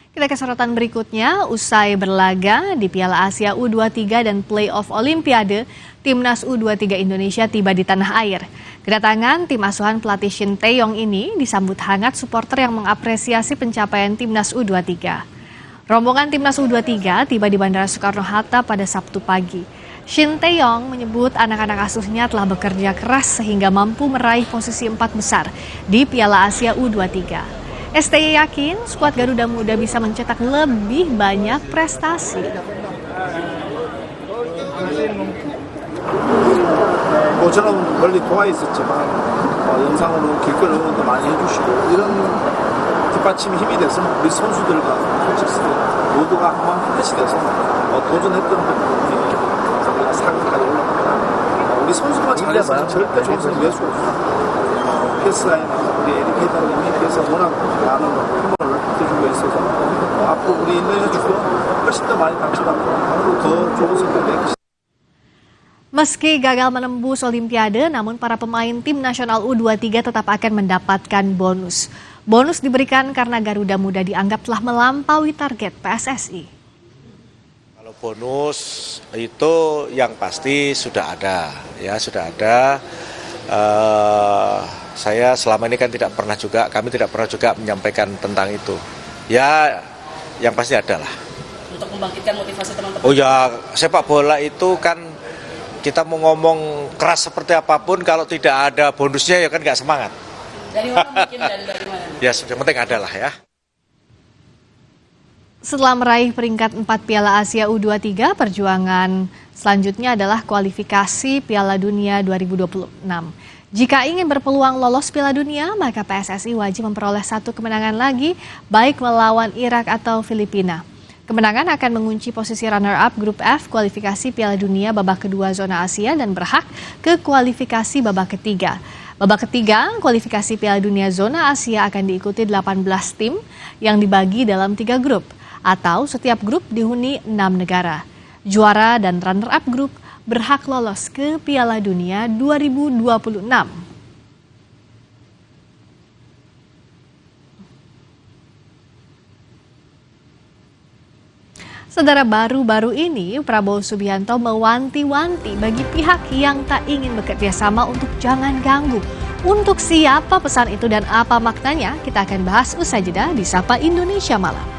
Kita ke sorotan berikutnya, usai berlaga di Piala Asia U23 dan Playoff Olimpiade, Timnas U23 Indonesia tiba di tanah air. Kedatangan tim asuhan pelatih Shin Tae-yong ini disambut hangat supporter yang mengapresiasi pencapaian Timnas U23. Rombongan Timnas U23 tiba di Bandara Soekarno-Hatta pada Sabtu pagi. Shin Tae-yong menyebut anak-anak asuhnya telah bekerja keras sehingga mampu meraih posisi 4 besar di Piala Asia U23. STY yakin skuad Garuda Muda bisa mencetak lebih banyak prestasi. 저는 멀리 도와 있었지만 영상으로 길거리 응원도 많이 해주시고 이런 뒷받침이 힘이 돼서 우리 선수들과 코치들 모두가 한마음 한뜻이 돼서 도전했던 부분이 우리가 4강까지 올라갑니다. 우리 선수만 잘했으면 절대 좋은 승리 낼 수가 없어요. 패스라인은 우리 에듀케이터님이 그래서 워낙 많은 힘을 들고 있어서 앞으로 우리 인도네시아 축구 훨씬 더 많이 감시받고 더 좋은 성적 낼 것입니다. Meski gagal menembus Olimpiade, namun para pemain tim nasional U23 tetap akan mendapatkan bonus. Bonus diberikan karena Garuda Muda dianggap telah melampaui target PSSI. Kalau bonus itu yang pasti sudah ada, ya sudah ada. Saya selama ini kan kami tidak pernah juga menyampaikan tentang itu. Ya, yang pasti ada lah. Untuk membangkitkan motivasi teman-teman. Oh ya, sepak bola itu kan kita mau ngomong keras seperti apapun, kalau tidak ada bonusnya ya kan nggak semangat. Dari mana mungkin dan dari mana? Ya, yang penting ada lah ya. Setelah meraih peringkat 4 Piala Asia U23, perjuangan selanjutnya adalah kualifikasi Piala Dunia 2026. Jika ingin berpeluang lolos Piala Dunia, maka PSSI wajib memperoleh 1 kemenangan lagi, baik melawan Irak atau Filipina. Kemenangan akan mengunci posisi runner-up Grup F kualifikasi Piala Dunia babak kedua zona Asia dan berhak ke kualifikasi babak ketiga. Babak ketiga, kualifikasi Piala Dunia zona Asia akan diikuti 18 tim yang dibagi dalam 3 grup, atau setiap grup dihuni 6 negara. Juara dan runner-up grup berhak lolos ke Piala Dunia 2026. Saudara, baru-baru ini Prabowo Subianto mewanti-wanti bagi pihak yang tak ingin bekerja sama untuk jangan ganggu. Untuk siapa pesan itu dan apa maknanya, kita akan bahas usai jeda di Sapa Indonesia Malam.